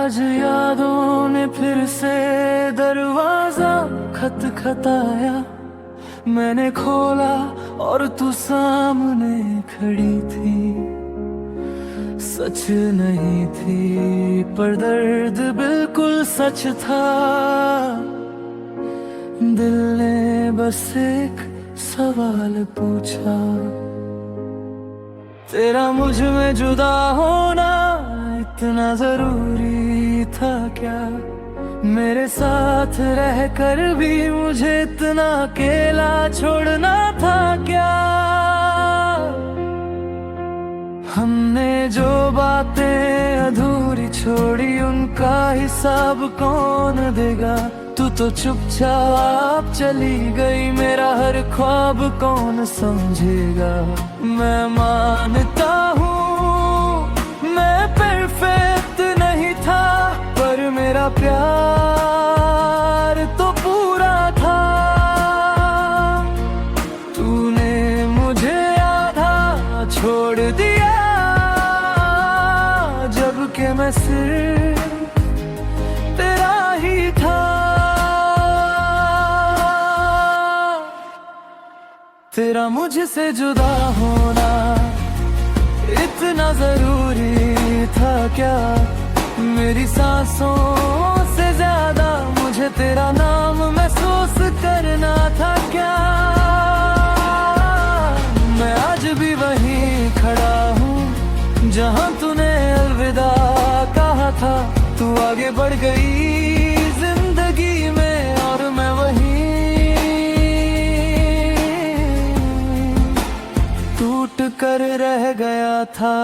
आज यादों ने फिर से दरवाजा खटखटाया। मैंने खोला और तू सामने खड़ी थी। सच नहीं थी पर दर्द बिल्कुल सच था। दिल ने बस एक सवाल पूछा, तेरा मुझ में जुदा होना इतना जरूरी था क्या? मेरे साथ रहकर भी मुझे इतना अकेला छोड़ना था क्या? हमने जो बातें अधूरी छोड़ी उनका हिसाब कौन देगा? तू तो चुपचाप चली गई, मेरा हर ख्वाब कौन समझेगा? मैं मानता हूँ मैं परफेक्ट नहीं था, पर मेरा प्यार तो पूरा था। तूने मुझे आधा छोड़ दिया, जबकि मैं सिर्फ तेरा ही था। तेरा मुझसे जुदा होना इतना जरूरी था क्या? मेरी सांसों से ज्यादा मुझे तेरा नाम महसूस करना था क्या? मैं आज भी वहीं खड़ा हूँ जहाँ तूने अलविदा कहा था। तू आगे बढ़ गई जिंदगी में और मैं वहीं टूट कर रह गया था।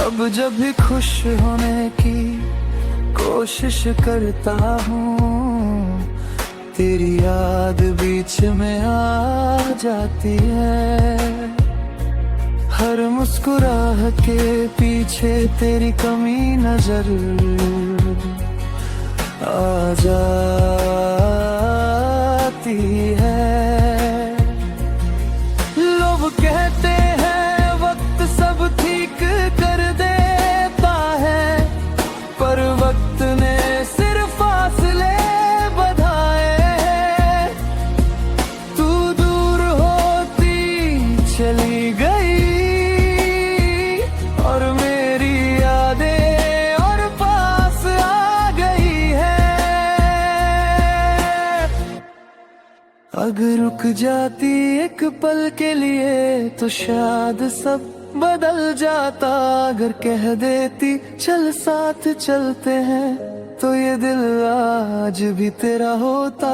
अब जब भी खुश होने की कोशिश करता हूँ, तेरी याद बीच में आ जाती है। हर मुस्कुराहट के पीछे तेरी कमी नजर आ जाती है। लोग कहते हैं वक्त सब ठीक कर देता है, पर वक्त ने सिर्फ फासले बढ़ाए हैं। तू दूर होती चली गई और मेरी यादें और पास आ गई है। अगर रुक जाती एक पल के लिए तो शायद सब बदल जाता। अगर कह देती चल साथ चलते हैं तो ये दिल आज भी तेरा होता।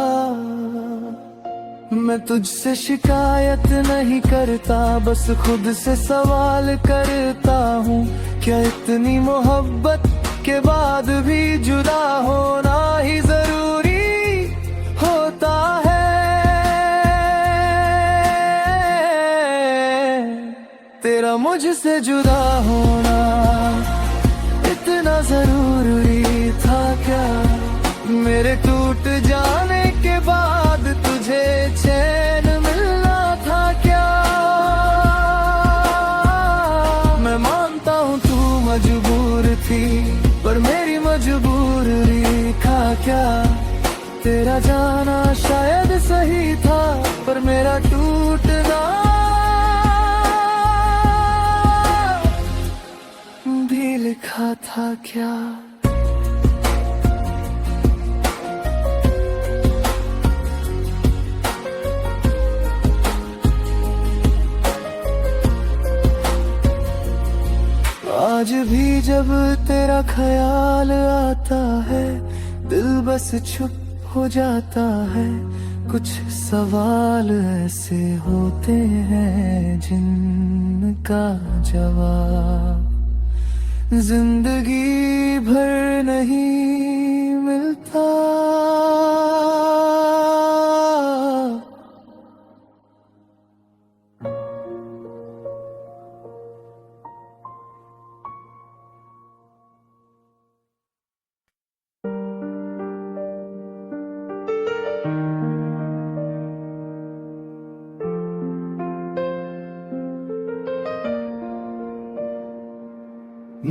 मैं तुझसे शिकायत नहीं करता, बस खुद से सवाल करता हूँ, क्या इतनी मोहब्बत के बाद भी जुदा होना ही जरूरी होता है? तेरा मुझसे जुदा होना इतना जरूरी था क्या? मेरे टूट जाने के बाद तुझे चैन मिलना था क्या? मैं मानता हूँ तू मजबूर थी, पर मेरी मजबूरी था क्या? तेरा जाना शायद सही था, पर मेरा टूटना भी लिखा था क्या? आज भी जब तेरा ख्याल आता है, दिल बस चुप हो जाता है। कुछ सवाल ऐसे होते हैं जिनका जवाब जिंदगी भर नहीं मिलता।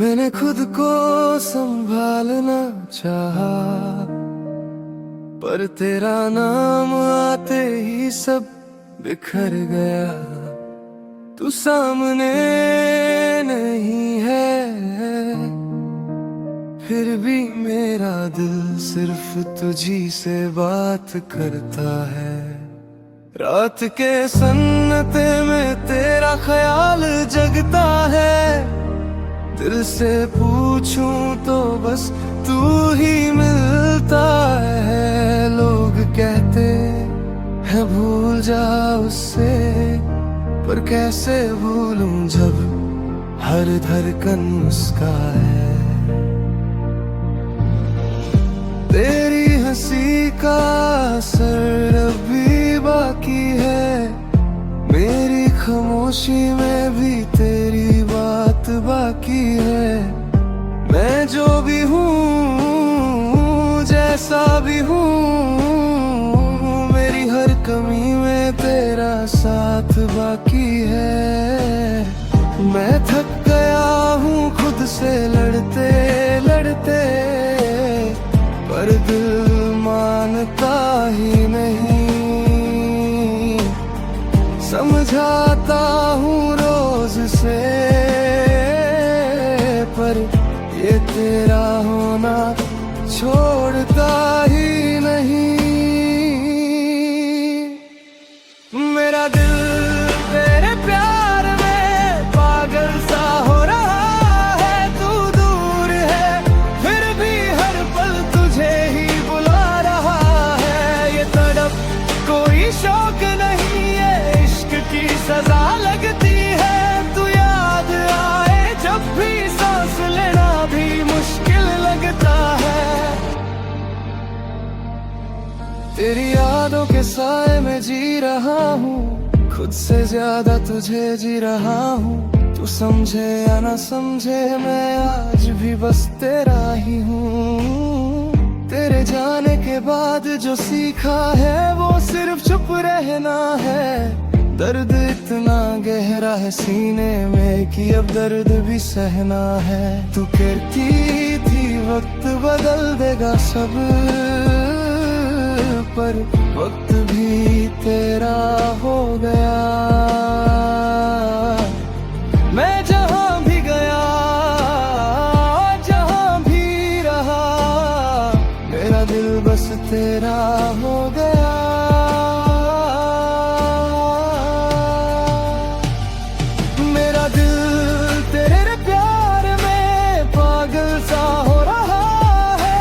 मैंने खुद को संभालना चाहा, पर तेरा नाम आते ही सब बिखर गया। तू सामने नहीं है, फिर भी मेरा दिल सिर्फ तुझी से बात करता है। रात के सन्नाटे में तेरा ख्याल जगता है। दिल से पूछूं तो बस तू ही मिलता है। लोग कहते हैं भूल जा उससे, पर कैसे भूलूं जब हर धड़कन उसका है। तेरी हंसी का असर अभी बाकी है, मेरी खामोशी में भी तेरी बात बाकी है। मैं जो भी हूँ, जैसा भी हूँ, मेरी हर कमी में तेरा साथ बाकी है। मैं थक गया हूँ खुद से लड़ते लड़ते, पर दिल मानता ही नहीं। समझाता हूँ रोज से, पर ये तेरा होना छोड़ता ही नहीं। मेरा दिल तेरे प्यार में पागल सा हो रहा है। तू दूर है फिर भी हर पल तुझे ही बुला रहा है। ये तड़प कोई शौक नहीं है, इश्क की सजा लगती है। तू याद आए जब भी सांस लेना भी मुश्किल लगता है। तेरी यादों के साए में जी रहा हूँ, खुद से ज्यादा तुझे जी रहा हूँ। तू समझे या ना समझे मैं आज भी बस तेरा ही हूँ। तेरे जाने के बाद जो सीखा है वो सिर्फ चुप रहना है। दर्द इतना गहरा है सीने में कि अब दर्द भी सहना है। तू कहती थी वक्त बदल देगा सब, पर वक्त भी तेरा हो गया। मैं जहां भी गया, जहां भी रहा, मेरा दिल बस तेरा हो गया। मेरा दिल तेरे प्यार में पागल सा हो रहा है।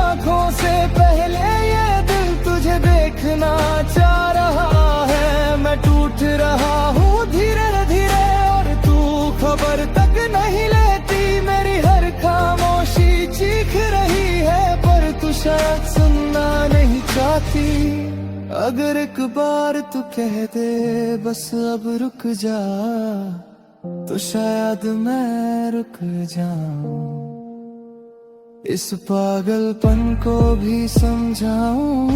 आंखों से पहले ये दिल तुझे देखना चाह रहा है। मैं टूट रहा हूँ धीरे धीरे और तू खबर तक नहीं लेती। मेरी हर खामोशी चीख रही है, पर तू शायद सुनना नहीं चाहती। अगर एक बार तू कह दे बस अब रुक जा, तो शायद मैं रुक जाऊं। इस पागलपन को भी समझाऊं,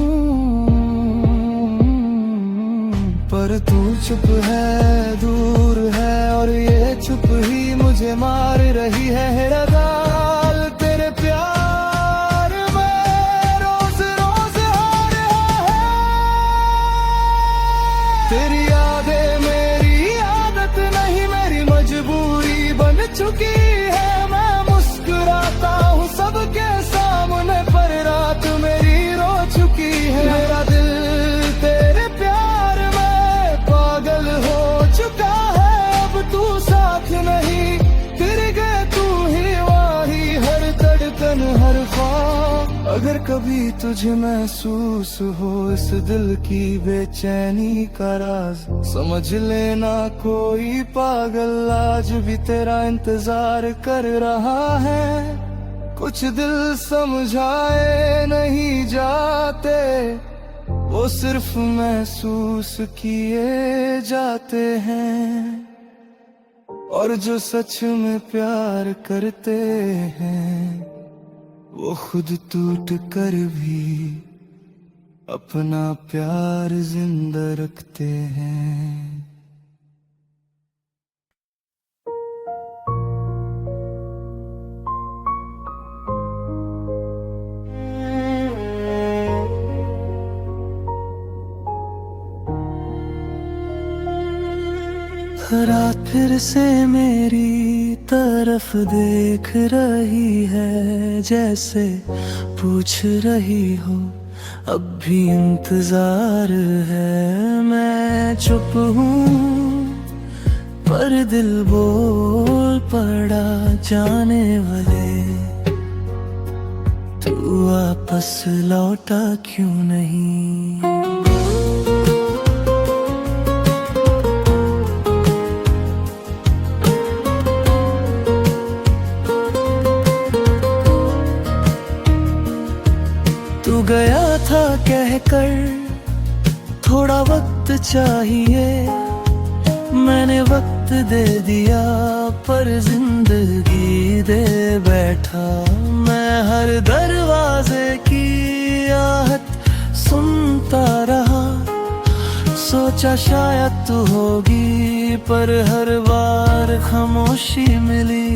पर तू चुप है, दूर है, और ये चुप ही मुझे मार रही है। रदाल तेरे प्यार में रोज रोज हार है। तेरी यादें मेरी आदत नहीं, मेरी मजबूरी बन चुकी है। मैं मुस्कुराता हूँ सबके सामने, पर रात मेरी रो चुकी है। मेरा दिल तेरे प्यार में पागल हो चुका है। अब तू साथ नहीं, फिर गए तू ही वाही, हर धड़कन हर ख्वाब। अगर कभी तुझे महसूस हो इस दिल की बेचैनी का राज, समझ लेना कोई पागल आज भी तेरा इंतजार कर रहा है। कुछ दिल समझाए नहीं जाते, वो सिर्फ महसूस किए जाते हैं। और जो सच में प्यार करते हैं, वो खुद टूट कर भी अपना प्यार जिंदा रखते हैं। रात फिर से मेरी तरफ देख रही है, जैसे पूछ रही हो अब भी इंतजार है। मैं चुप हूँ पर दिल बोल पड़ा, जाने वाले तू वापस लौटा क्यों नहीं। तू गया था कहकर थोड़ा वक्त चाहिए, मैंने वक्त दे दिया पर जिंदगी दे बैठा। मैं हर दरवाजे की आहट सुनता रहा, सोचा शायद तू होगी, पर हर बार खामोशी मिली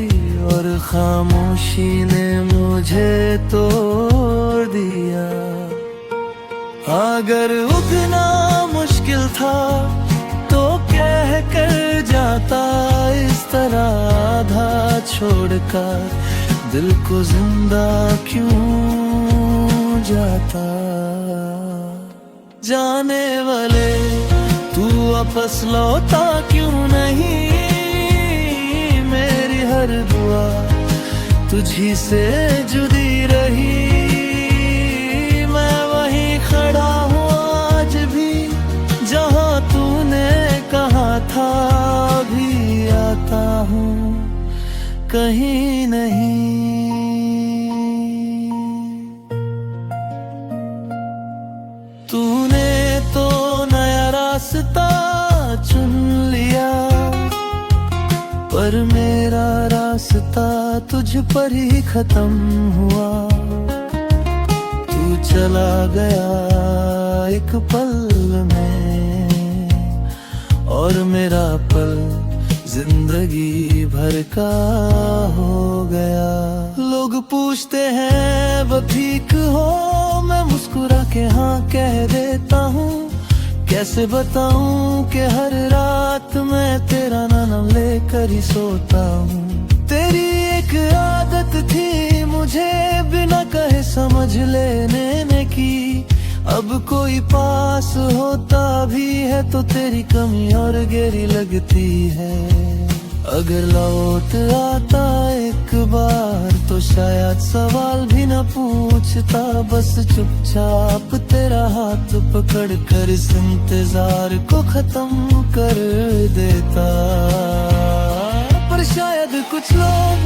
और खामोशी ने मुझे तोड़ दिया। अगर उठना मुश्किल था तो कह कर जाता, इस तरह आधा छोड़कर दिल को जिंदा क्यों जाता। जाने वाले तू वापस लौटा क्यों नहीं, मेरी हर दुआ तुझी से जुड़ी रही। मैं वहीं खड़ा हूँ आज भी जहाँ तूने कहा था, भी आता हूँ कहीं नहीं। तूने तो नया रास्ता चुन लिया, पर मेरा रास्ता तुझ पर ही खत्म हुआ। तू चला गया एक पल में और मेरा पल जिंदगी भर का हो गया। लोग पूछते हैं वो ठीक हो, मैं मुस्कुरा के हाँ कह देता हूँ। कैसे बताऊं कि हर रात मैं तेरा नाम लेकर ही सोता हूँ। तेरी एक आदत थी मुझे बिना कहे समझ लेने की, अब कोई पास होता भी है तो तेरी कमी और गहरी लगती है। अगर लौट आता एक बार तो शायद सवाल भी न पूछता, बस चुपचाप तेरा हाथ पकड़ कर इस इंतजार को खत्म कर देता। पर शायद कुछ लोग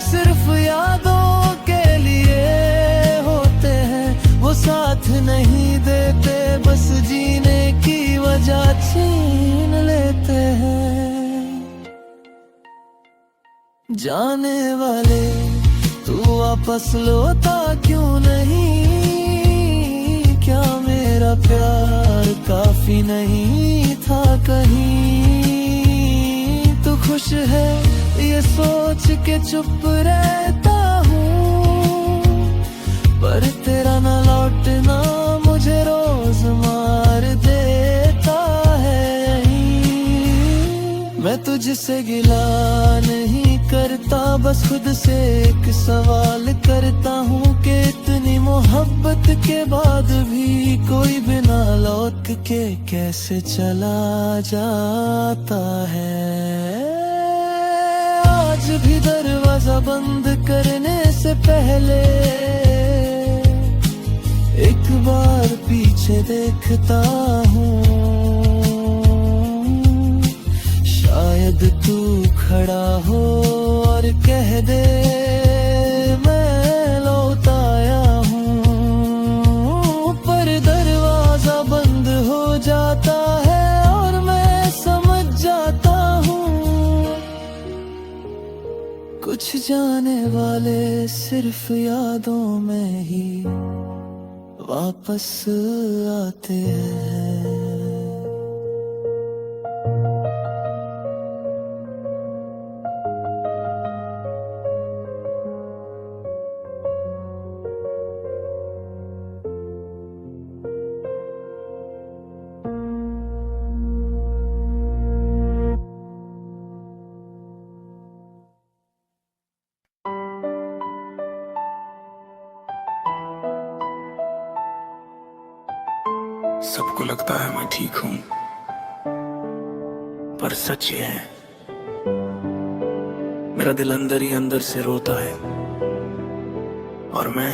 सिर्फ यादों के लिए होते हैं, वो साथ नहीं देते, बस जीने की वजह छीन लेते हैं। जाने वाले तू वापस लौटा क्यों नहीं, क्या मेरा प्यार काफी नहीं था कहीं। तू खुश है ये सोच के चुप रहता हूँ, पर तेरा न लौटना मुझे रोज मार देता है। मैं तुझसे गिला नहीं करता, बस खुद से एक सवाल करता हूँ कि इतनी मोहब्बत के बाद भी कोई बिना लौट के कैसे चला जाता है। आज भी दरवाजा बंद करने से पहले एक बार पीछे देखता हूँ, शायद तू खड़ा हो और कह दे मैं लौट आया हूँ। पर दरवाजा बंद हो जाता है और मैं समझ जाता हूँ, कुछ जाने वाले सिर्फ यादों में ही वापस आते हैं। सबको लगता है मैं ठीक हूं, पर सच ये है मेरा दिल अंदर ही अंदर से रोता है और मैं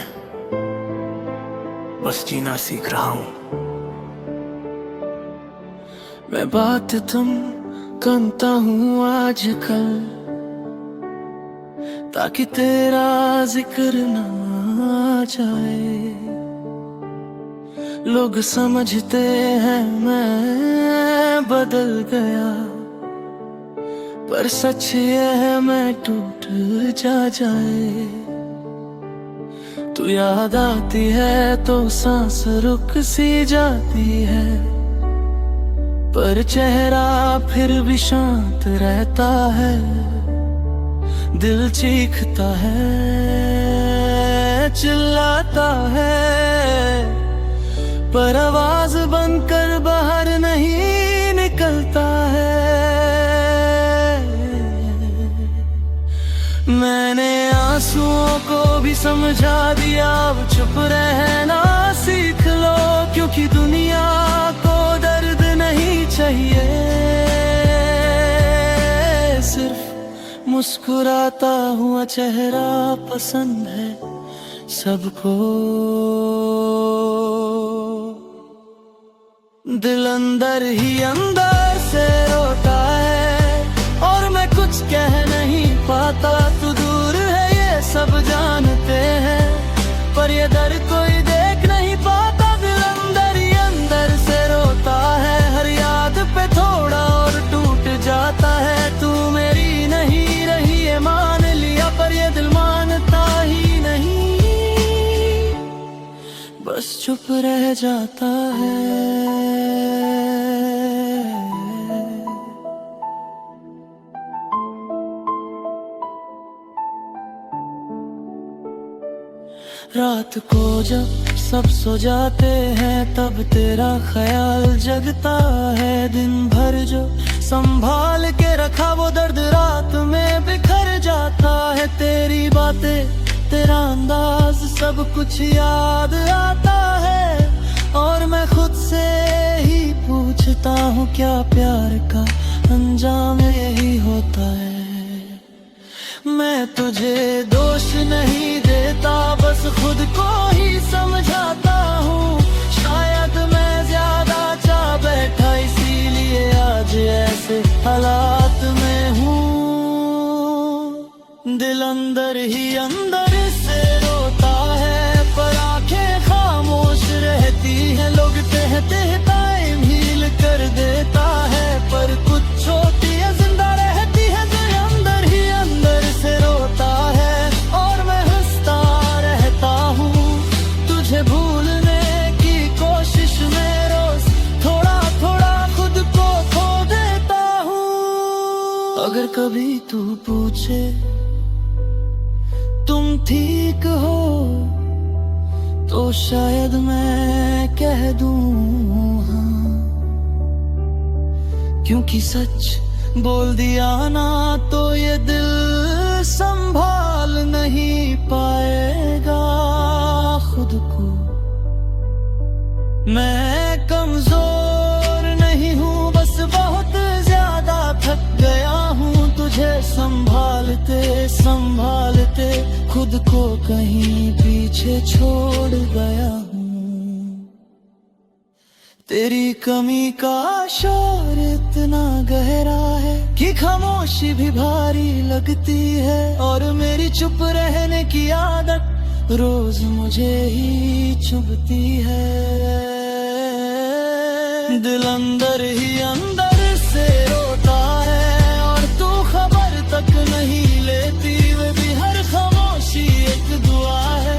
बस जीना सीख रहा हूं। मैं बात तुम करता हूं आजकल ताकि तेरा जिक्र ना जाए। लोग समझते हैं मैं बदल गया, पर सच ये है मैं टूट जाए। तू याद आती है तो सांस रुक सी जाती है, पर चेहरा फिर भी शांत रहता है। दिल चीखता है, चिल्लाता है, पर आवाज बनकर बाहर नहीं निकलता है। मैंने आंसुओं को भी समझा दिया, अब चुप रहना सीख लो, क्योंकि दुनिया को दर्द नहीं चाहिए, सिर्फ मुस्कुराता हुआ चेहरा पसंद है सबको। दिल अंदर ही अंदर से रोता है और मैं कुछ कह नहीं पाता। तू दूर है ये सब जानते हैं, पर ये दर्द कोई देख नहीं पाता। दिल अंदर ही अंदर से रोता है, हर याद पे थोड़ा और टूट जाता है। तू मेरी नहीं रही ये मान लिया, पर ये दिल मानता ही नहीं, बस चुप रह जाता है। रात को जब सब सो जाते हैं, तब तेरा ख्याल जगता है। दिन भर जो संभाल के रखा वो दर्द रात में बिखर जाता है। तेरी बातें, तेरा अंदाज, सब कुछ याद आता है, और मैं खुद से ही पूछता हूँ क्या प्यार का अंजाम यही होता है। मैं तुझे दोष नहीं देता, बस खुद को ही समझाता हूँ। शायद मैं ज्यादा चाह बैठा, इसीलिए आज ऐसे हालात में हूँ। दिल अंदर ही अंदर से रोता है, पर आंखें खामोश रहती हैं। लोग कहते हैं टाइम हील कर देता है, पर कुछ होती है जिंदा रहती है। दिल अंदर ही अंदर से रोता है और मैं हंसता रहता हूँ। तुझे भूलने की कोशिश में रोज थोड़ा थोड़ा खुद को खो देता हूँ। अगर कभी तू पूछे तुम ठीक हो, तो शायद मैं कह दूं हाँ, क्योंकि सच बोल दिया ना तो ये दिल संभाल नहीं पाएगा खुद को। मैं कमजोर नहीं हूँ, बस बहुत ज्यादा थक गया हूँ। तुझे संभालते संभालते खुद को कहीं पीछे छोड़ गया हूँ। तेरी कमी का शोर इतना गहरा है कि खामोशी भी भारी लगती है, और मेरी चुप रहने की आदत रोज मुझे ही चुभती है। दिल अंदर ही अंदर से रोता है और तू खबर तक नहीं लेती। वे भी हर खामोशी एक दुआ है,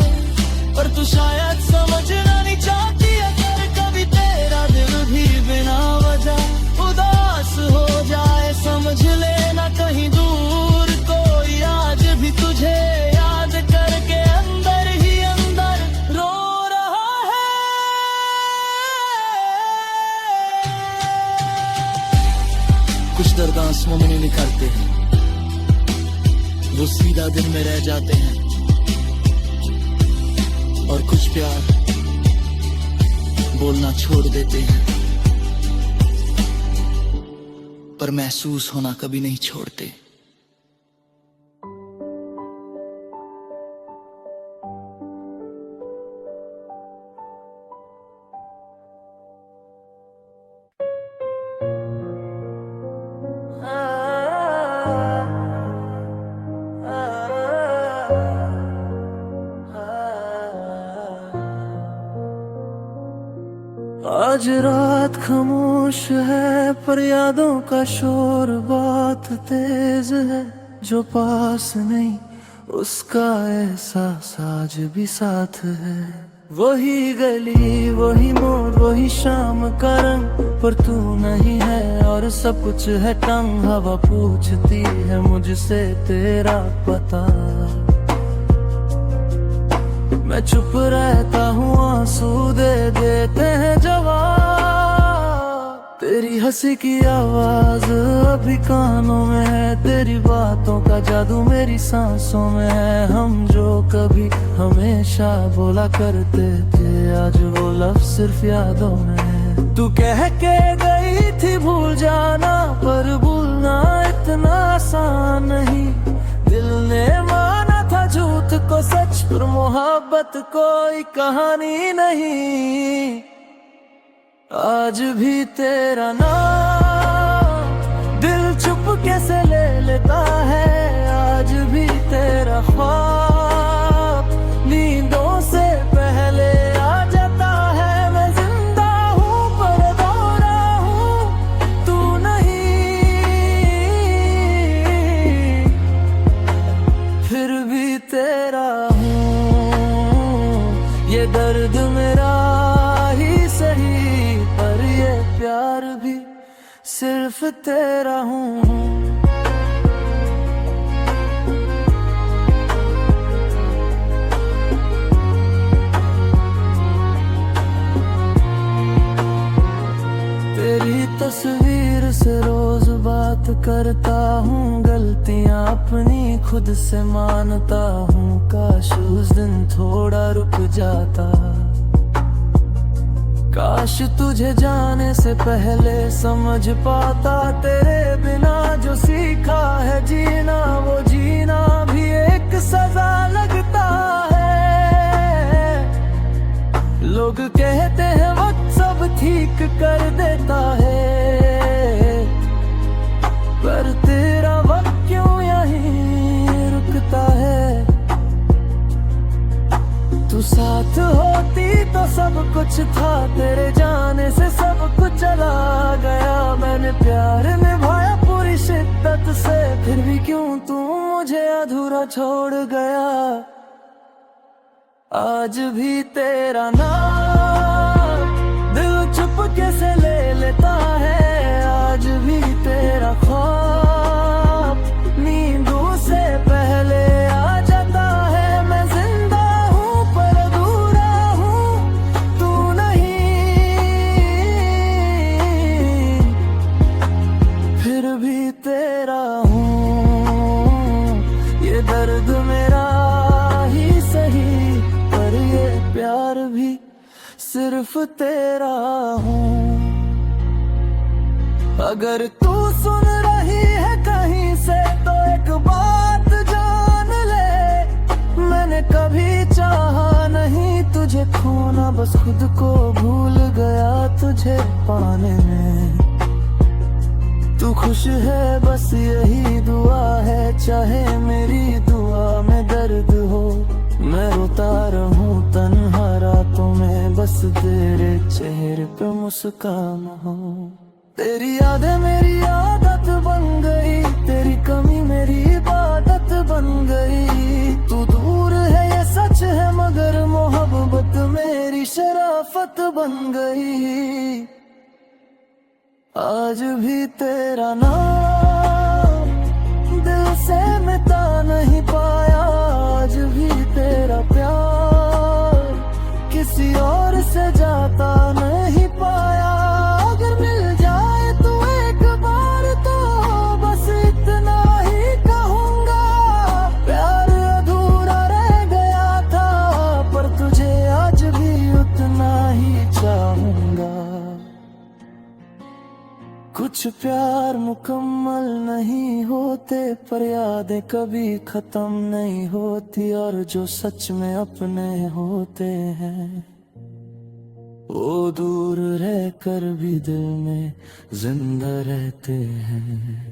पर तू शायद समझना नहीं चाहती। अगर कभी तेरा दिल भी बिना वजह उदास हो जाए, समझ लेना कहीं दूर कोई आज भी तुझे याद करके अंदर ही अंदर रो रहा है। कुछ दर्द आंसुओं में नहीं निखरते हैं, वो सीधा दिल में रह जाते हैं, और कुछ प्यार बोलना छोड़ देते हैं, पर महसूस होना कभी नहीं छोड़ते। आज रात खामोश है पर यादों का शोर बहुत तेज है। जो पास नहीं उसका एहसास आज भी साथ है। वही गली वही मोड़ वही शाम का रंग, पर तू नहीं है और सब कुछ है तंग। हवा पूछती है मुझसे तेरा पता, मैं चुप रहता हूँ आंसू दे देते हैं जवाब। तेरी हंसी की आवाज अभी कानों में है, तेरी बातों का जादू मेरी सांसों में है। हम जो कभी हमेशा बोला करते थे, आज वो लफ्ज़ सिर्फ यादों में है। तू कह के गई थी भूल जाना, पर भूलना इतना आसान नहीं। दिल ने माना था झूठ को सच, पर मोहब्बत कोई कहानी नहीं। आज भी तेरा नाम दिल चुप कैसे ले लेता है। आज भी तेरा ख्वाब नींदों से पहले आ जाता है। मैं जिंदा हूँ पर अधूरा हूँ, तू नहीं। फिर भी तेरा ये दर्द मेरा ही सही, पर ये प्यार भी सिर्फ तेरा हूँ। तेरी तस्वीर से रोज बात करता हूँ, गलतियाँ अपनी खुद से मानता हूँ। काश उस दिन थोड़ा रुक जाता, काश तुझे जाने से पहले समझ पाता। तेरे बिना जो सीखा है जीना, वो जीना भी एक सजा लगता है। लोग कहते हैं वक्त सब ठीक कर देता है, पर तेरा वक्त क्यों यहीं रुकता है। तू साथ होती तो सब कुछ था, तेरे जाने से सब कुछ चला गया। मैंने प्यार निभाया पूरी शिद्दत से, फिर भी क्यों तू मुझे अधूरा छोड़ गया। आज भी तेरा नाम दिल चुप कैसे ले लेता है। आज भी तेरा ख्वाब नींदों से पहले आ जाता है। मैं जिंदा हूँ पर अधूरा हूँ, तू नहीं। फिर भी तेरा हूँ, ये दर्द मेरा ही सही, पर ये प्यार भी सिर्फ तेरा हूँ। अगर तू सुन रही है कहीं से तो एक बात जान ले, मैंने कभी चाहा नहीं तुझे खोना, बस खुद को भूल गया तुझे पाने में। तू खुश है बस यही दुआ है, चाहे मेरी दुआ में दर्द हो। मैं रोता रहूं तन्हा रातों में, बस तेरे चेहरे पे मुस्कान हो। तेरी यादें मेरी आदत बन गई, तेरी कमी मेरी इबादत बन गई। तू दूर है ये सच है, मगर मोहब्बत मेरी शराफत बन गई। आज भी तेरा नाम दिल से मिटा नहीं पाया। आज भी तेरा प्यार किसी और से जाता नहीं पाया। अगर मिल जाए तू एक बार तो बस इतना ही कहूँगा। प्यार अधूरा रह गया था, पर तुझे आज भी उतना ही चाहूँगा। कुछ प्यार मुकम्मल नहीं होते, पर यादें कभी खत्म नहीं होती, और जो सच में अपने होते हैं वो दूर रहकर भी दिल में जिंदा रहते हैं।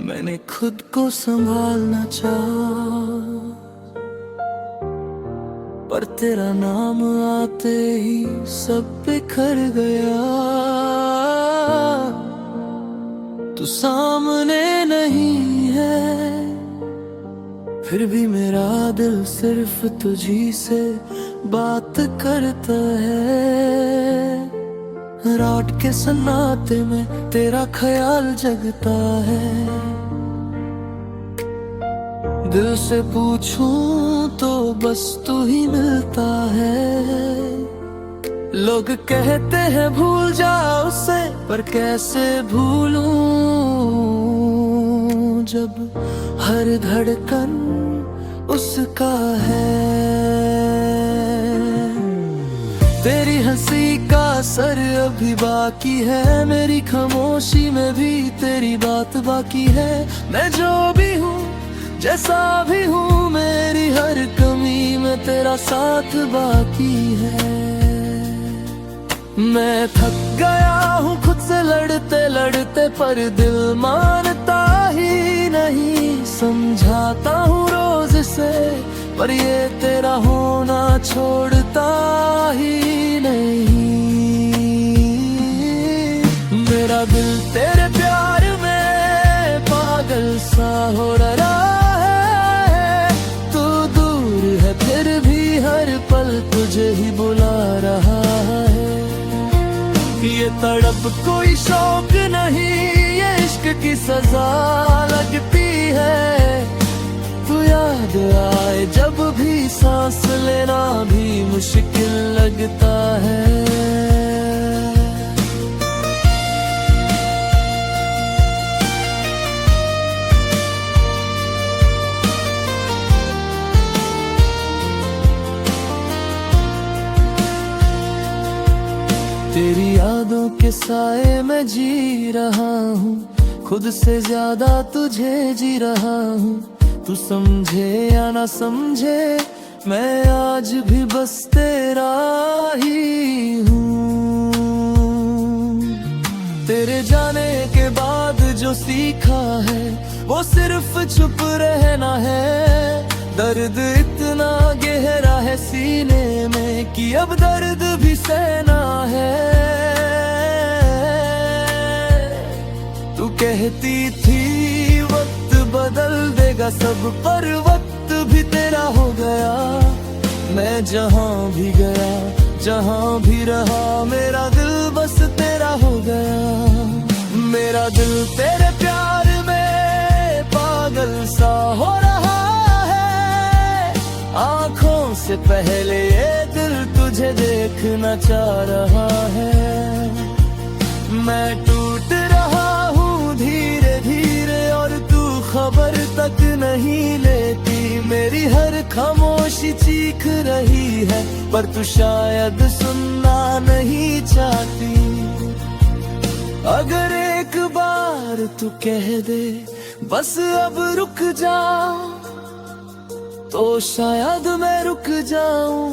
मैंने खुद को संभालना चाहा, पर तेरा नाम आते ही सब बिखर गया। तू सामने नहीं है, फिर भी मेरा दिल सिर्फ तुझी से बात करता है। रात के सन्नाटे में तेरा ख्याल जगता है। दिल से पूछूं तो बस तू ही मिलता है। लोग कहते हैं भूल जाओ उसे, पर कैसे भूलूं जब हर धड़कन उसका है। तेरी हंसी का असर अभी बाकी है, मेरी खामोशी में भी तेरी बात बाकी है। मैं जो भी हूँ जैसा भी हूँ, मेरी हर कमी में तेरा साथ बाकी है। मैं थक गया हूँ खुद से लड़ते लड़ते, पर दिल मानता ही नहीं। समझाता हूँ रोज से, पर ये तेरा होना छोड़ता ही नहीं। मेरा दिल तेरे प्यार में पागल सा हो रहा है। तू दूर है फिर भी हर पल तुझे ही बुला रहा है। ये तड़प कोई शौक नहीं, ये इश्क की सजा लगती है। तू याद आए जब भी सांस लेना भी मुश्किल लगता है। तेरी यादों के साए में जी रहा हूँ, खुद से ज्यादा तुझे जी रहा हूँ। तू समझे या ना समझे, मैं आज भी बस तेरा ही हूँ। तेरे जाने के बाद जो सीखा है, वो सिर्फ चुप रहना है। दर्द इतना गहरा है सीने में कि अब दर्द भी सहना है। तू कहती थी वक्त बदल देगा सब, पर वक्त भी तेरा हो गया। मैं जहाँ भी गया, जहाँ भी रहा, मेरा दिल बस तेरा हो गया। मेरा दिल तेरे प्यार में पागल सा हो रहा है। आँखों से पहले ये दिल तुझे देखना चाह रहा है। मैं टूट रहा हूँ धीरे धीरे, और तू खबर तक नहीं लेती। मेरी हर खामोशी चीख रही है, पर तू शायद सुनना नहीं चाहती। अगर एक बार तू कह दे बस अब रुक जा, तो शायद मैं रुक जाऊं,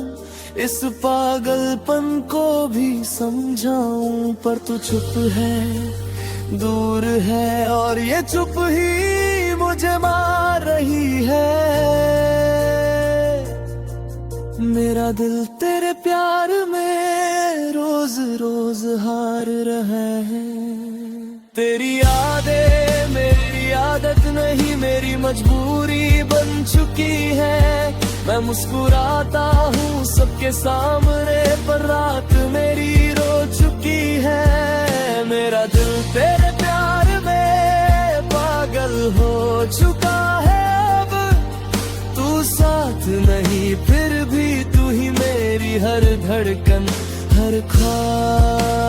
इस पागलपन को भी समझाऊं। पर तू चुप है, दूर है, और ये चुप ही मुझे मार रही है। मेरा दिल तेरे प्यार में रोज रोज हार रहा है। तेरी यादें मेरी आदत नहीं, मेरी मजबूरी बन चुकी है। मैं मुस्कुराता हूँ सबके सामने, पर रात मेरी रो चुकी है। मेरा दिल तेरे प्यार में पागल हो चुका है। अब तू साथ नहीं, फिर भी तू ही मेरी हर धड़कन, हर ख्वाब।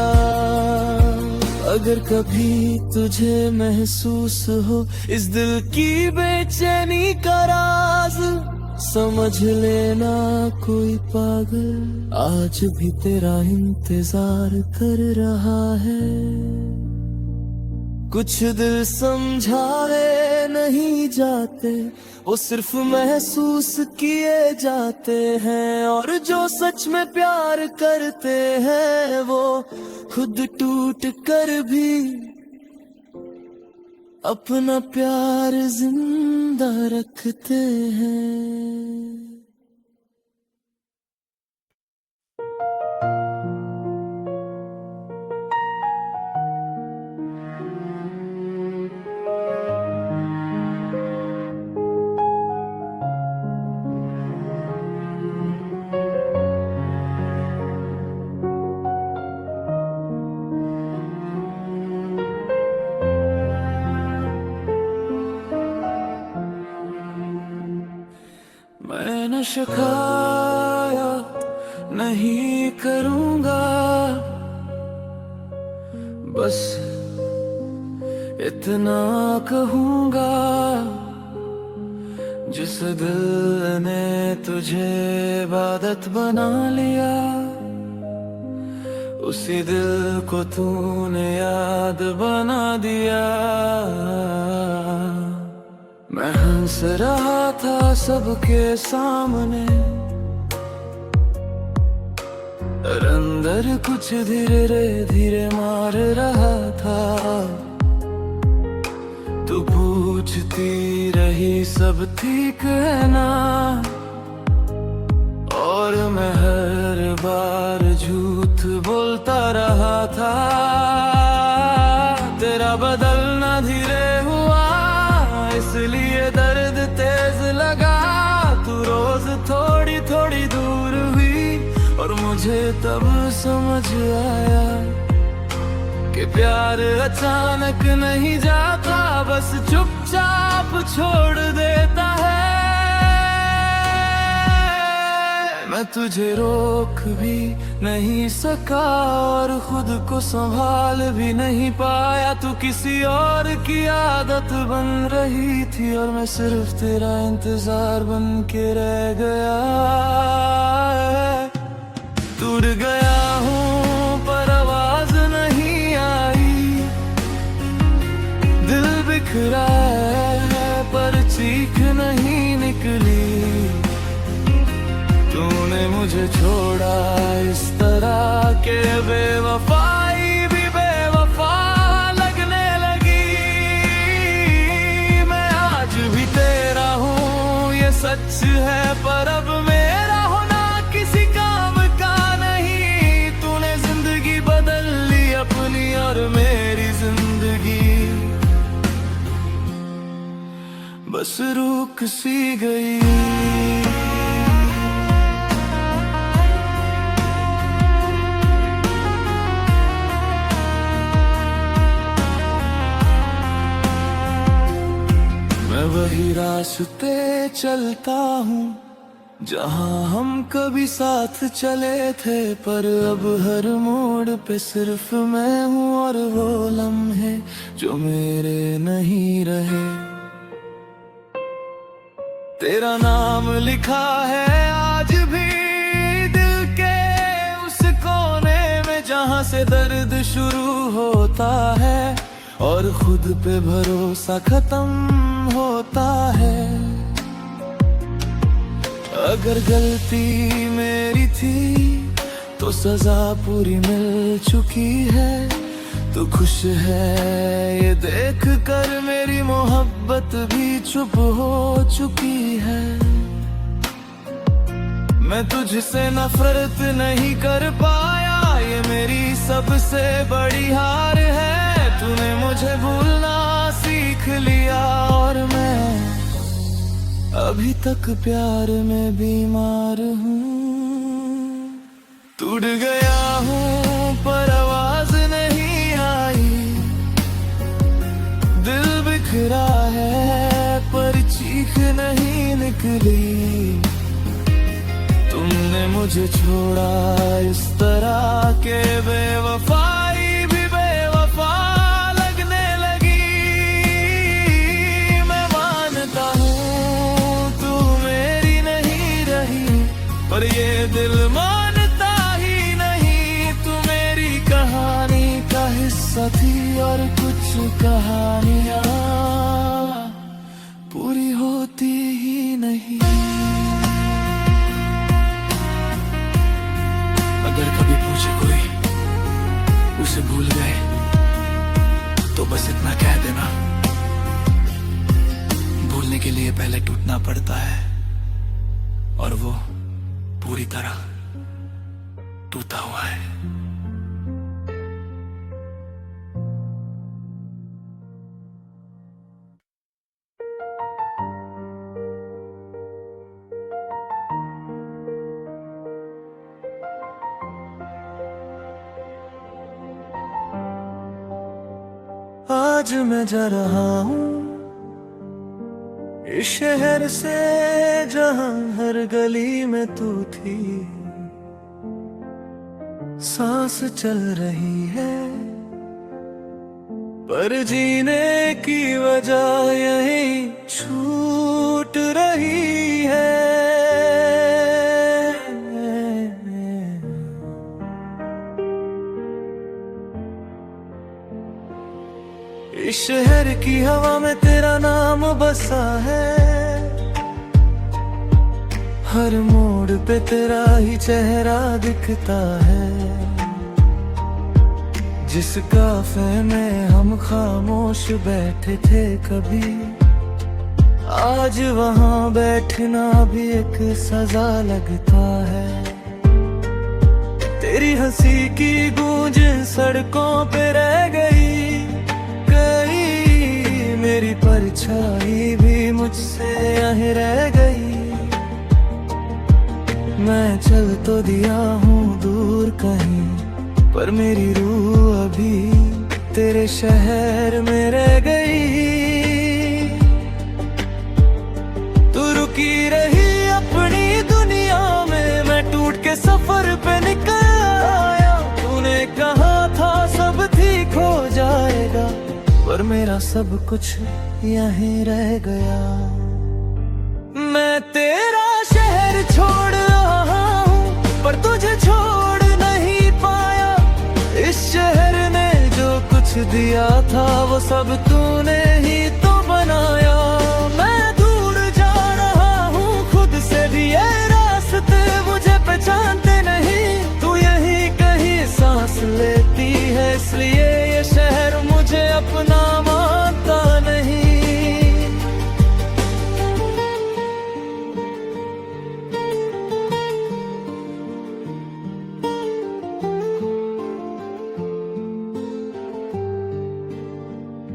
अगर कभी तुझे महसूस हो इस दिल की बेचैनी का राज, समझ लेना कोई पागल आज भी तेरा इंतजार कर रहा है। कुछ दिल समझाए नहीं जाते, वो सिर्फ महसूस किए जाते हैं। और जो सच में प्यार करते हैं वो खुद टूट कर भी अपना प्यार जिंदा रखते हैं। मैं न शिकायत नहीं करूँगा, बस इतना कहूँगा, जिस दिल ने तुझे इबादत बना लिया, उसी दिल को तूने याद बना दिया। मैं हंस रहा था सबके सामने, और अंदर कुछ धीरे धीरे मार रहा था। तू पूछती रही सब ठीक है ना, और मैं हर बार झूठ बोलता रहा था। तेरा बदलना धीरे हुआ, इसलिए दर्द तेज लगा। तू रोज थोड़ी थोड़ी दूर हुई, और मुझे तब समझ आया कि प्यार अचानक नहीं जाता, बस चुपचाप छोड़ देता है। मैं तुझे रोक भी नहीं सका, और खुद को संभाल भी नहीं पाया। तू किसी और की आदत बन रही थी, और मैं सिर्फ तेरा इंतजार बन के रह गया। टूट गया हूँ पर आवाज नहीं आई, दिल बिखरा है पर चीख नहीं निकली। तूने मुझे छोड़ा इस तरह के बेवफाई भी बेवफा लगने लगी। मैं आज भी तेरा हूँ ये सच है, पर अब मेरा होना किसी काम का नहीं। तूने जिंदगी बदल ली अपनी, और मेरी जिंदगी बस रुक सी गई। मैं वही रास्ते चलता हूँ जहाँ हम कभी साथ चले थे, पर अब हर मोड़ पे सिर्फ मैं हूँ, और वो लम्हे जो मेरे नहीं रहे। तेरा नाम लिखा है आज भी दिल के उस कोने में, जहाँ से दर्द शुरू होता है और खुद पे भरोसा खत्म होता है। अगर गलती मेरी थी तो सजा पूरी मिल चुकी है। तू खुश है ये देख कर, मेरी मोहब्बत भी चुप हो चुकी है। मैं तुझसे नफरत नहीं कर पाया, ये मेरी सबसे बड़ी हार है। तूने मुझे भूलना सीख लिया, और मैं अभी तक प्यार में बीमार हूँ। टूट गया हूँ पर आवाज नहीं आई, दिल बिखरा है पर चीख नहीं निकली। तुमने मुझे छोड़ा इस तरह के बेवफाई भी बेवफा लगने लगी। मैं मानता हूँ तू मेरी नहीं, पर ये दिल मानता ही नहीं। तू मेरी कहानी का हिस्सा थी और कुछ कहानियां पूरी होती ही नहीं। अगर कभी पूछे कोई उसे भूल गए तो बस इतना कह देना, भूलने के लिए पहले टूटना पड़ता है और वो पूरी तरह टूटा हुआ है। आज मैं जा रहा हूँ इस शहर से जहाँ हर गली में तू थी। सांस चल रही है पर जीने की वजह यही छूट रही है। इस शहर की हवा में तेरा नाम बसा है, हर मोड़ पे तेरा ही चेहरा दिखता है। जिस काफे में हम खामोश बैठे थे कभी, आज वहाँ बैठना भी एक सजा लगता है। तेरी हंसी की गूंज सड़कों पे रह गई, मेरी परछाई भी मुझसे यहीं रह गई। मैं चल तो दिया हूँ दूर कहीं, पर मेरी रूह अभी तेरे शहर में रह गई। तू रुकी रही अपनी दुनिया में, मैं टूट के सफर पे निकल आया। तूने कहा था सब ठीक हो जाएगा, पर मेरा सब कुछ यहीं रह गया। मैं तेरा शहर छोड़ रहा हूँ पर तुझे छोड़ नहीं पाया। इस शहर ने जो कुछ दिया था वो सब तूने ही तो बनाया। मैं दूर जा रहा हूँ खुद से भी, ये रास्ते मुझे पहचानते नहीं। तू यहीं कहीं सांस लेती है, इसलिए ये शहर मुझे अपना मानता नहीं।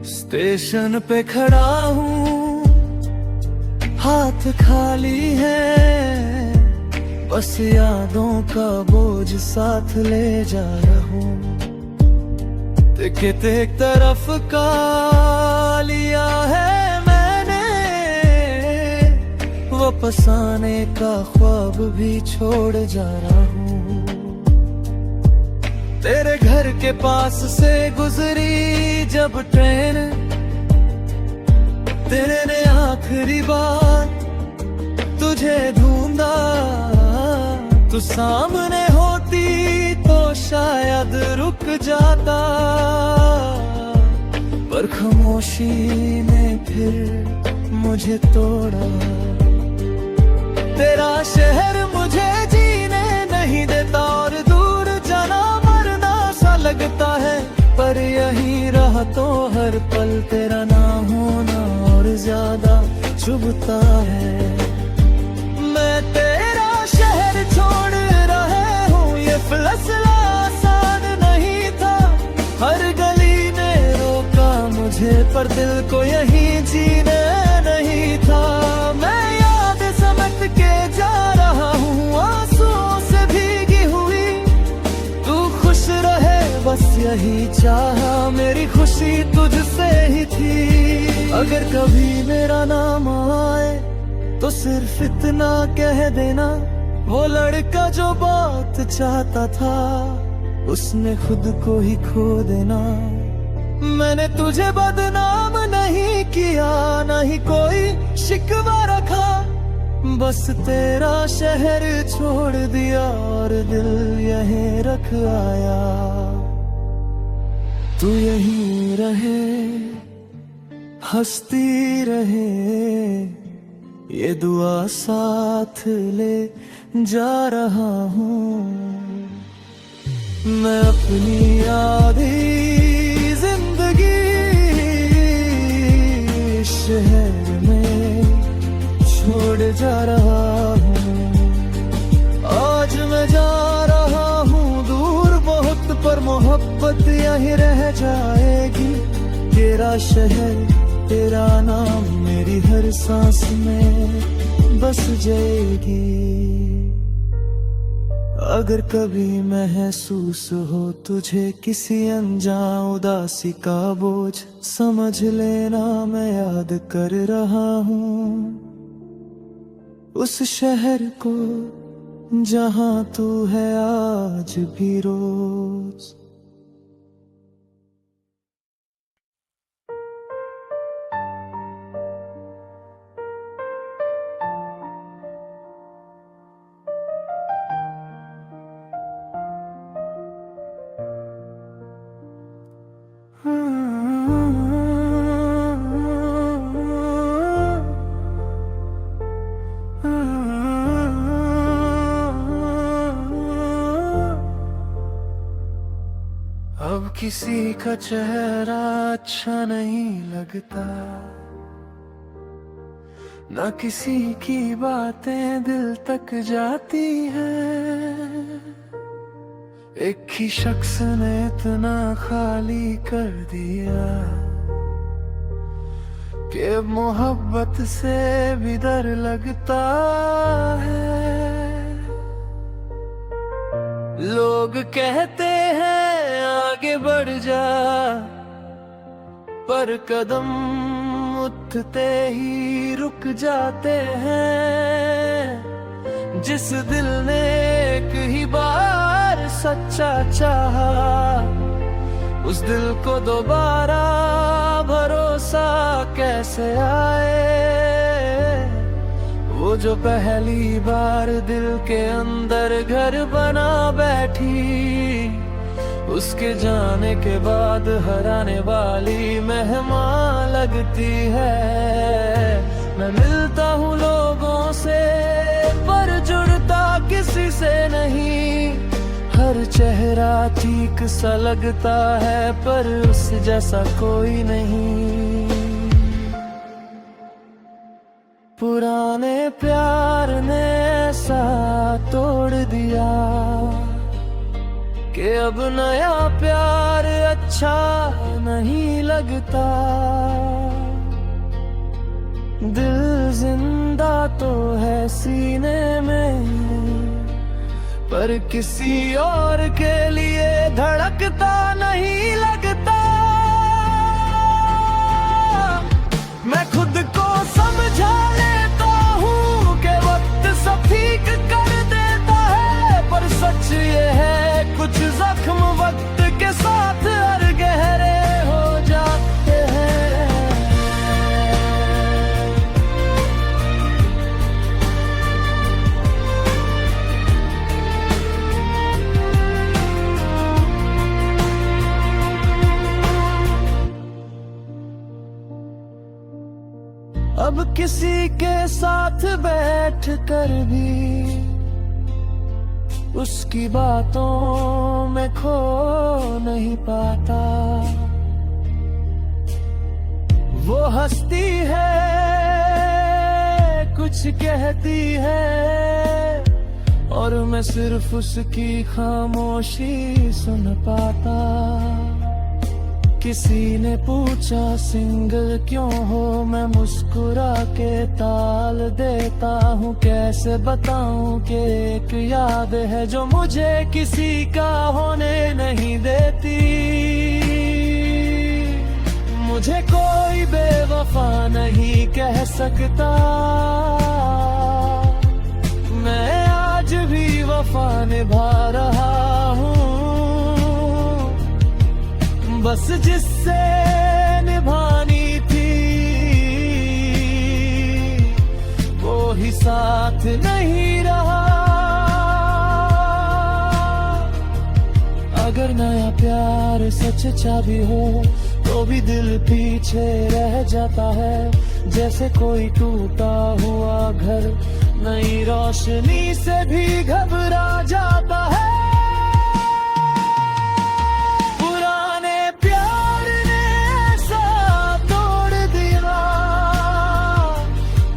स्टेशन पे खड़ा हूँ, हाथ खाली है, बस यादों का बोझ साथ ले जा रहा हूँ। टिकट एक तरफ का लिया है मैंने, वापस आने का ख्वाब भी छोड़ जा रहा हूँ। तेरे घर के पास से गुजरी जब ट्रेन, तेरे ने आखिरी बार तुझे ढूंढा। तू सामने होती तो शायद रुक जाता, पर खामोशी ने फिर मुझे तोड़ा। तेरा शहर मुझे जीने नहीं देता और दूर जाना मरना सा लगता है, पर यहीं रहा तो हर पल तेरा ना होना और ज्यादा चुभता है। मैं तेरा शहर छोड़ रहा हूँ, ये फैसला आसान नहीं था। हर गली ने रोका मुझे, पर दिल को यहीं जीने नहीं था। मैं याद समेट के जा रहा हूँ, आंसुओं से भीगी हुई। तू खुश रहे बस यही चाहा, मेरी खुशी तुझसे ही थी। अगर कभी मेरा नाम आए तो सिर्फ इतना कह देना, वो लड़का जो बात चाहता था उसने खुद को ही खो देना। मैंने तुझे बदनाम नहीं किया, नहीं कोई शिकवा रखा, बस तेरा शहर छोड़ दिया और दिल यहीं रख आया। तू यहीं रहे, हंसती रहे, ये दुआ साथ ले जा रहा हूँ। मैं अपनी आधी जिंदगी शहर में छोड़ जा रहा हूँ। आज मैं जा रहा हूँ दूर बहुत, पर मोहब्बत यहीं रह जाएगी। तेरा शहर, तेरा नाम मेरी हर सांस में बस जाएगी। अगर कभी महसूस हो तुझे किसी अनजान उदासी का बोझ, समझ लेना मैं याद कर रहा हूँ उस शहर को जहाँ तू है आज भी रोज। अब किसी का चेहरा अच्छा नहीं लगता, ना किसी की बातें दिल तक जाती हैं। एक ही शख्स ने इतना खाली कर दिया कि अब मोहब्बत से भी डर लगता है। लोग कहते हैं आगे बढ़ जा, पर कदम उठते ही रुक जाते हैं। जिस दिल ने एक ही बार सच्चा चाहा, उस दिल को दोबारा भरोसा कैसे आए। वो जो पहली बार दिल के अंदर घर बना बैठी, उसके जाने के बाद हराने वाली मेहमान लगती है। मैं मिलता हूँ लोगों से पर जुड़ता किसी से नहीं। हर चेहरा ठीक सा लगता है पर उस जैसा कोई नहीं। पुराने प्यार ने ऐसा तोड़ दिया कि अब नया प्यार अच्छा नहीं लगता। दिल जिंदा तो है सीने में, पर किसी और के लिए धड़कता नहीं लगता। मैं खुद को समझा लेता हूँ कि वक्त सब ठीक कर देता है, पर सच ये है कुछ जख्म वक्त के साथ और गहरे हो जाते हैं। अब किसी के साथ बैठ कर भी उसकी बातों में खो नहीं पाता। वो हंसती है, कुछ कहती है, और मैं सिर्फ उसकी खामोशी सुन पाता। किसी ने पूछा सिंगल क्यों हो, मैं मुस्कुरा के ताल देता हूँ। कैसे बताऊँ कि एक याद है जो मुझे किसी का होने नहीं देती। मुझे कोई बेवफा नहीं कह सकता, मैं आज भी वफा निभा रहा हूँ। बस जिससे निभानी थी वो ही साथ नहीं रहा। अगर नया प्यार सच्चा भी हो तो भी दिल पीछे रह जाता है, जैसे कोई टूटा हुआ घर नई रोशनी से भी घबरा जाता है। पुराने प्यार ने ऐसा तोड़ दिया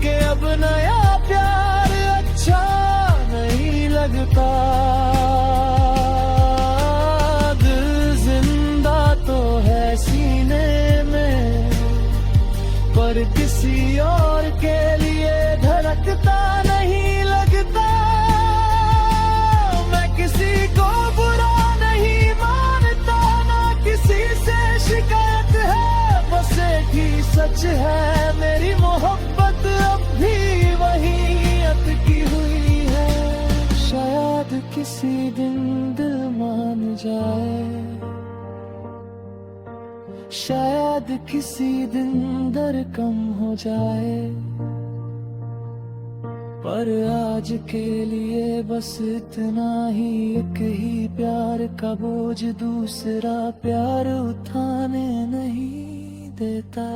कि अब नया प्यार अच्छा नहीं लगता। दिल जिंदा तो है सीने में, पर किसी और के लिए धड़कता नहीं लगता। मैं किसी को बुरा नहीं मानता, ना किसी से शिकायत है, बस एक ही सच है, मेरी मोहब्बत अब भी वही अटकी हुई है। शायद किसी दिन दिल मान जाए, शायद किसी दिन दर्द कम हो जाए, पर आज के लिए बस इतना ही, एक ही प्यार का बोझ दूसरा प्यार उठाने नहीं देता।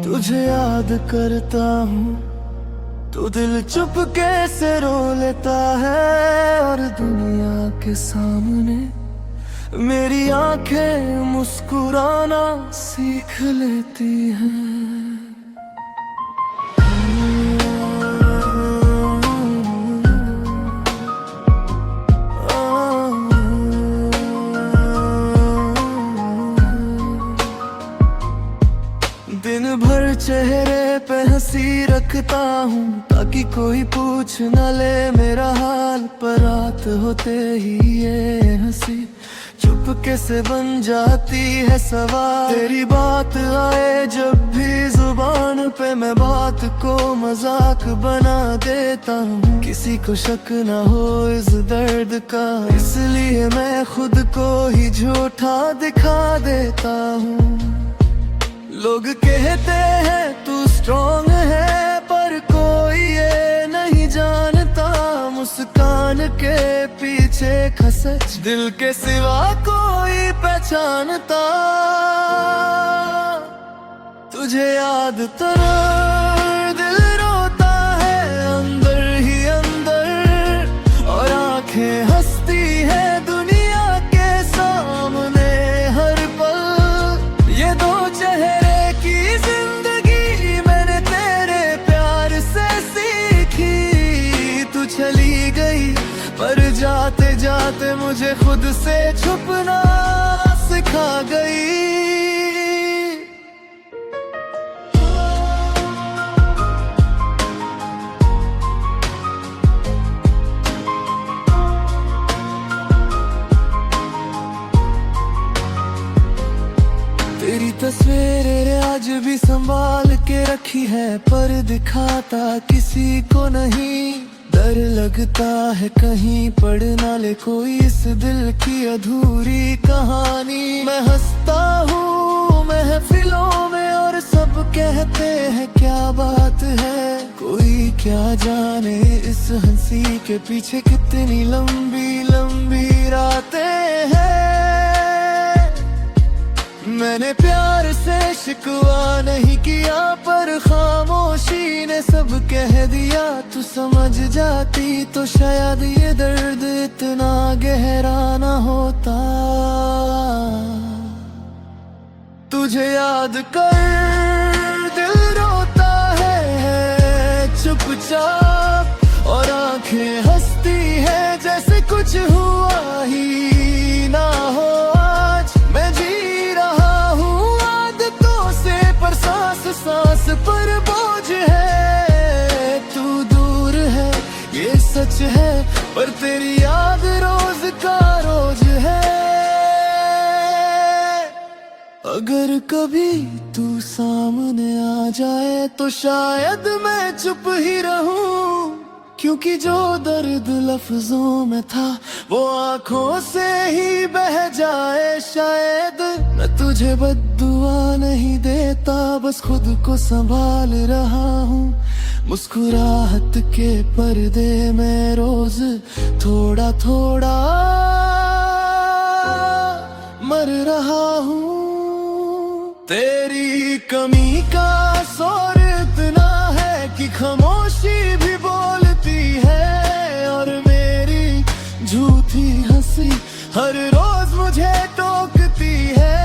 तुझे याद करता हूँ तो दिल चुपके से रो लेता है, और दुनिया के सामने मेरी आंखें मुस्कुराना सीख लेती हैं। दिन भर चेहरे पे हंसी रखता हूँ ताकि कोई पूछ न ले मेरा हाल, पर रात होते ही ये हंसी चुपके से बन जाती है सवाल। तेरी बात आए जब भी जुबान पे, मैं बात को मजाक बना देता हूँ, किसी को शक ना हो इस दर्द का, इसलिए मैं खुद को ही झूठा दिखा देता हूँ। लोग कहते हैं तू स्ट्रॉन्ग है, पर कोई ये नहीं जानता मुस्कान के पीछे का सच दिल के सिवा कोई पहचानता। तुझे याद तेरा दिल रोता है अंदर ही अंदर, और आंखें हंसती है दुनिया के सामने हर पल। ये दो चेहरे की जिंदगी मैंने तेरे प्यार से सीखी। तू चली गई पर जाते जाते मुझे खुद से छुपना सिखा गई। तेरी तस्वीरें आज भी संभाल के रखी है, पर दिखाता किसी को नहीं। डर लगता है कहीं पढ़ ना ले कोई इस दिल की अधूरी कहानी। मैं हंसता हूँ महफिलों में और सब कहते हैं क्या बात है, कोई क्या जाने इस हंसी के पीछे कितनी लंबी लंबी रातें हैं। मैंने प्यार से शिकवा नहीं किया, पर खामोशी ने सब कह दिया। तू समझ जाती तो शायद ये दर्द इतना गहरा ना होता। तुझे याद कर दिल रोता है चुपचाप, और आंखें हंसती है जैसे कुछ हुआ ही ना हो। आज मैं जी रहा हूँ आदतों से, पर सांस सांस पर बोझ है। तू दूर है ये सच है, पर तेरी याद रोज का रोज है। अगर कभी तू सामने आ जाए तो शायद मैं चुप ही रहूं, क्योंकि जो दर्द लफ्जों में था वो आंखों से ही बह जाए। शायद मैं तुझे बद्दुआ नहीं देता, बस खुद को संभाल रहा हूँ। मुस्कुराहट के पर्दे में रोज थोड़ा थोड़ा मर रहा हूँ। तेरी कमी का असर इतना है कि खामोशी भी बोलती है, और मेरी झूठी हंसी हर रोज मुझे टोकती है।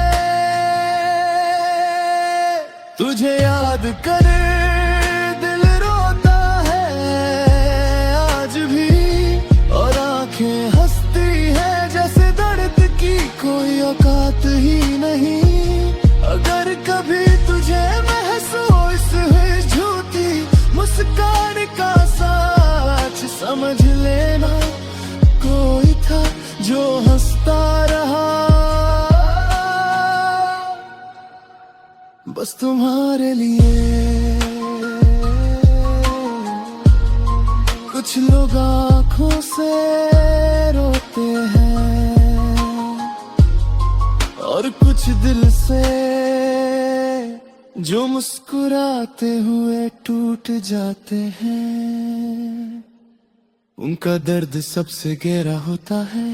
तुझे याद कर दिल रोता है आज भी, और आंखें हंसती है जैसे दर्द की कोई औकात ही नहीं। अगर कभी तुझे महसूस हुई झूठी मुस्कान का सच, समझ लेना कोई था जो हंसता रहा बस तुम्हारे लिए। कुछ लोग आंखों से रोते हैं और कुछ दिल से, जो मुस्कुराते हुए टूट जाते हैं। उनका दर्द सबसे गहरा होता है।